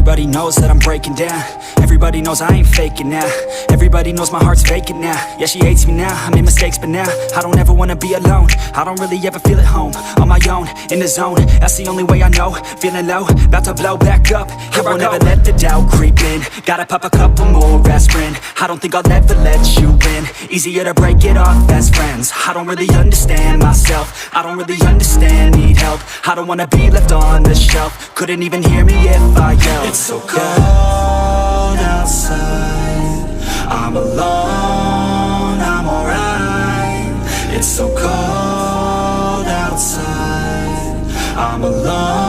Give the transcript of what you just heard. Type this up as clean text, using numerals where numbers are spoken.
Everybody knows that I'm breaking down. Everybody knows I ain't faking now. Everybody knows my heart's vacant now. Yeah, she hates me now, I made mistakes but now I don't ever wanna be alone. I don't really ever feel at home. On my own, in the zone, that's the only way I know. Feeling low, about to blow back up. I won't ever let the doubt creep in. Gotta pop a couple more aspirin. I don't think I'll ever let you in. Easier to break it off best friends. I don't really understand myself. I don't really understand, need help. I don't wanna be left on the shelf. Couldn't even hear me if I yelled. It's so cold outside, I'm alone, I'm alright. It's so cold outside, I'm alone.